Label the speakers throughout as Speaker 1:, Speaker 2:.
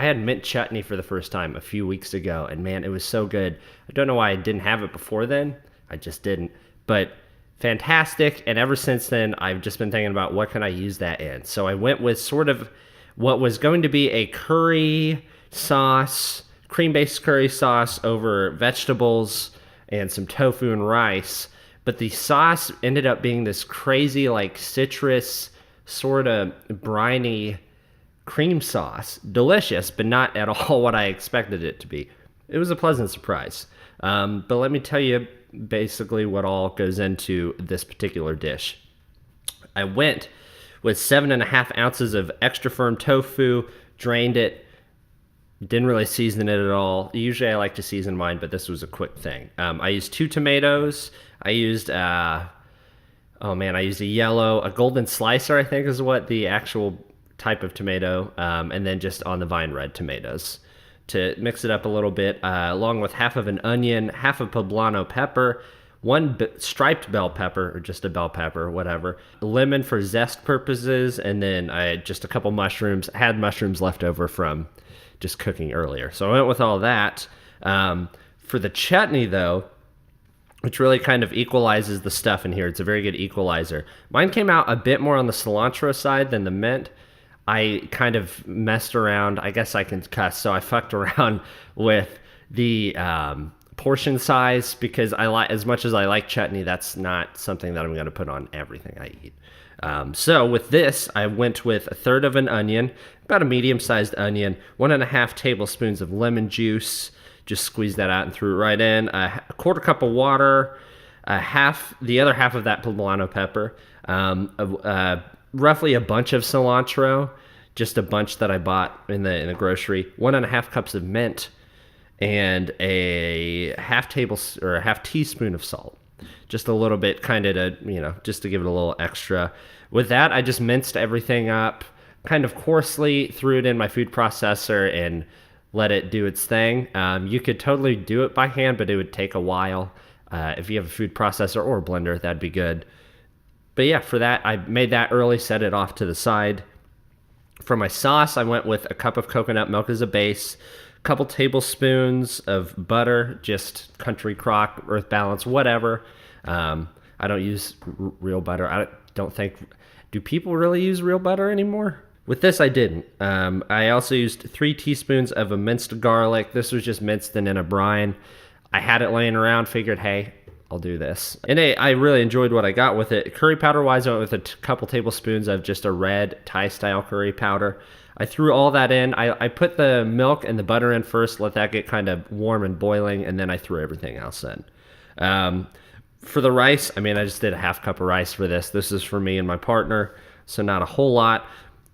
Speaker 1: I had mint chutney for the first time a few weeks ago, and man, it was so good. I don't know why I didn't have it before then. I just didn't. But fantastic, and ever since then, I've just been thinking about what can I use that in. So I went with sort of what was going to be a curry sauce, cream-based curry sauce over vegetables and some tofu and rice. But the sauce ended up being this crazy, like, citrus, sort of briny cream sauce. Delicious, but not at all what I expected it to be. It was a pleasant surprise. But let me tell you basically what all goes into this particular dish. I went with 7.5 ounces of extra firm tofu, drained it, didn't really season it at all. Usually I like to season mine, but this was a quick thing. I used 2 tomatoes. I used, I used a golden slicer, I think is what the actual type of tomato, and then just on the vine red tomatoes to mix it up a little bit, along with half of an onion, half a poblano pepper, one striped bell pepper, or just a bell pepper, whatever, lemon for zest purposes, and then just a couple mushrooms. I had mushrooms left over from just cooking earlier. So I went with all that. For the chutney, though, which really kind of equalizes the stuff in here, it's a very good equalizer. Mine came out a bit more on the cilantro side than the mint. I kind of messed around. I guess I can cuss, so I fucked around with the portion size because as much as I like chutney, that's not something that I'm going to put on everything I eat. So with this, I went with 1/3 of an onion, about a medium-sized onion, 1.5 tablespoons of lemon juice. Just squeeze that out and threw it right in. A 1/4 cup of water, the other half of that poblano pepper, roughly a bunch of cilantro, just a bunch that I bought in the grocery, 1.5 cups of mint, and a half teaspoon of salt. Just a little bit, kind of to, just to give it a little extra. With that, I just minced everything up, kind of coarsely, threw it in my food processor, and let it do its thing. You could totally do it by hand, but it would take a while. If you have a food processor or a blender, that'd be good. But yeah, for that, I made that early, set it off to the side. For my sauce, I went with a cup of coconut milk as a base, a couple tablespoons of butter, just country crock, earth balance, whatever. I don't use real butter. I don't think, do people really use real butter anymore? With this, I didn't. I also used 3 teaspoons of a minced garlic. This was just minced and in a brine. I had it laying around, figured, hey, I'll do this. And I really enjoyed what I got with it. Curry powder-wise, I went with a couple tablespoons of just a red Thai-style curry powder. I threw all that in. I put the milk and the butter in first, let that get kind of warm and boiling, and then I threw everything else in. For the rice, I just did a 1/2 cup of rice for this. This is for me and my partner, so not a whole lot.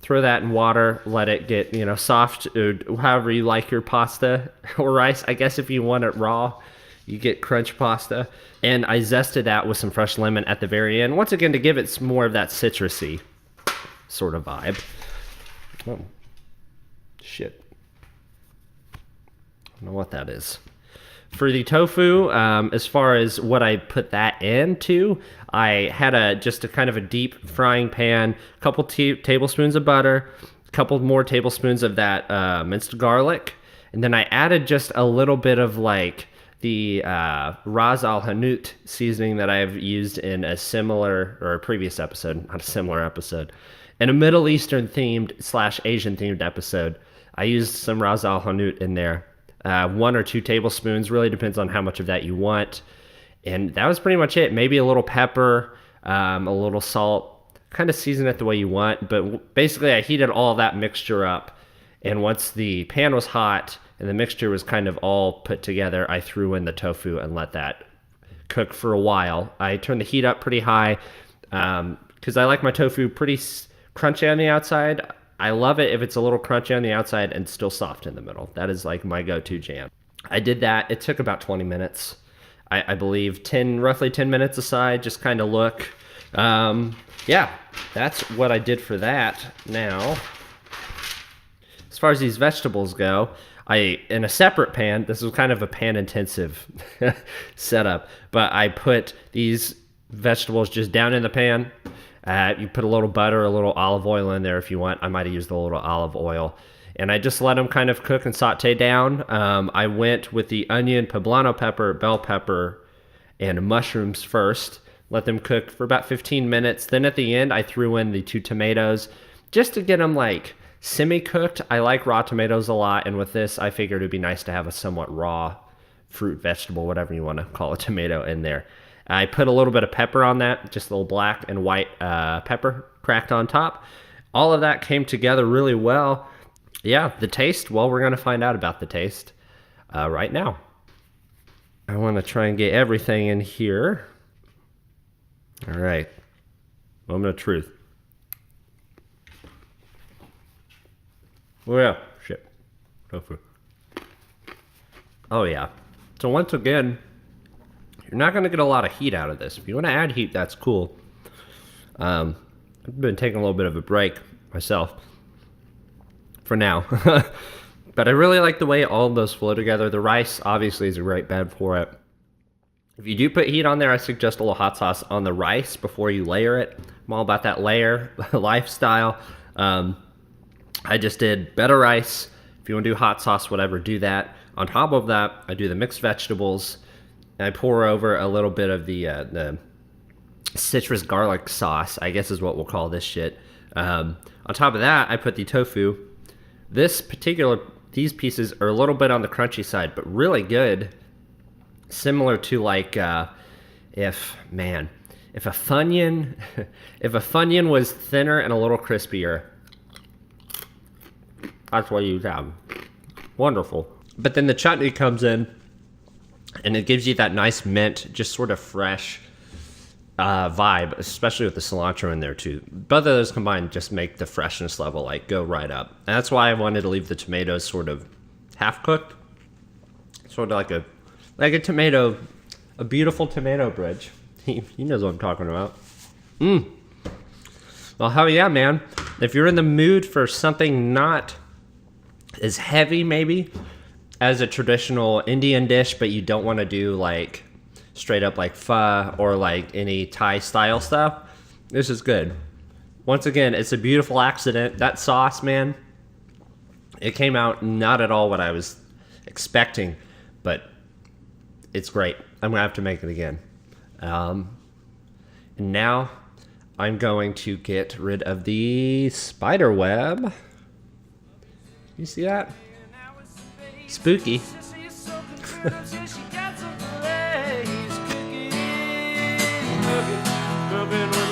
Speaker 1: Throw that in water, let it get, soft, however you like your pasta or rice. I guess if you want it raw, you get crunch pasta. And I zested that with some fresh lemon at the very end. Once again, to give it more of that citrusy sort of vibe. Oh, shit. I don't know what that is. For the tofu, as far as what I put that into, I had just a kind of a deep frying pan, a couple tablespoons of butter, a couple more tablespoons of that minced garlic, and then I added just a little bit of like the Ras Al Hanout seasoning that I've used in a previous episode, not a similar episode, in a Middle Eastern themed / Asian themed episode. I used some Ras Al Hanout in there. 1 or 2 tablespoons, really depends on how much of that you want. And that was pretty much it. Maybe a little pepper, a little salt, kind of season it the way you want. But basically I heated all that mixture up. And once the pan was hot and the mixture was kind of all put together, I threw in the tofu and let that cook for a while. I turned the heat up pretty high because I like my tofu pretty crunchy on the outside. I love it if it's a little crunchy on the outside and still soft in the middle. That is like my go-to jam. I did that. It took about 20 minutes. I believe roughly 10 minutes aside, just kind of look. Yeah, that's what I did for that. Now, as far as these vegetables go, in a separate pan, this was kind of a pan-intensive setup, but I put these vegetables just down in the pan. You put a little butter, a little olive oil in there if you want. I might have used a little olive oil. and I just let them kind of cook and saute down. I went with the onion, poblano pepper, bell pepper, and mushrooms first. Let them cook for about 15 minutes. Then at the end, I threw in the 2 tomatoes just to get them like semi-cooked. I like raw tomatoes a lot, and with this, I figured it'd be nice to have a somewhat raw fruit, vegetable, whatever you want to call a tomato in there. I put a little bit of pepper on that, just a little black and white pepper cracked on top. All of that came together really well. Yeah, the taste, well, we're going to find out about the taste right now. I want to try and get everything in here. All right, moment of truth. Oh yeah, shit, tofu. Oh yeah. So once again, you're not going to get a lot of heat out of this. If you want to add heat, that's cool. I've been taking a little bit of a break myself for now. But I really like the way all of those flow together. The rice obviously is a great bed for it. If you do put heat on there, I suggest a little hot sauce on the rice before you layer it. I'm all about that layer lifestyle. I just did better rice. If you want to do hot sauce, whatever, do that. On top of that, I do the mixed vegetables. And I pour over a little bit of the citrus garlic sauce, I guess is what we'll call this shit. On top of that, I put the tofu. These pieces are a little bit on the crunchy side, but really good. Similar to like if a Funyun if a Funyun was thinner and a little crispier, that's what you have. Wonderful. But then the chutney comes in and it gives you that nice mint, just sort of fresh vibe, especially with the cilantro in there too. Both of those combined just make the freshness level like go right up. And that's why I wanted to leave the tomatoes sort of half cooked, sort of like a tomato, a beautiful tomato bridge. He knows what I'm talking about. Well, hell yeah, man. If you're in the mood for something not as heavy maybe as a traditional Indian dish, but you don't want to do like straight up like pho or like any Thai style stuff, this is good. Once again, it's a beautiful accident. That sauce, man, it came out not at all what I was expecting, but it's great. I'm gonna have to make it again. And now I'm going to get rid of the spider web. You see that? Spooky.
Speaker 2: Cooking with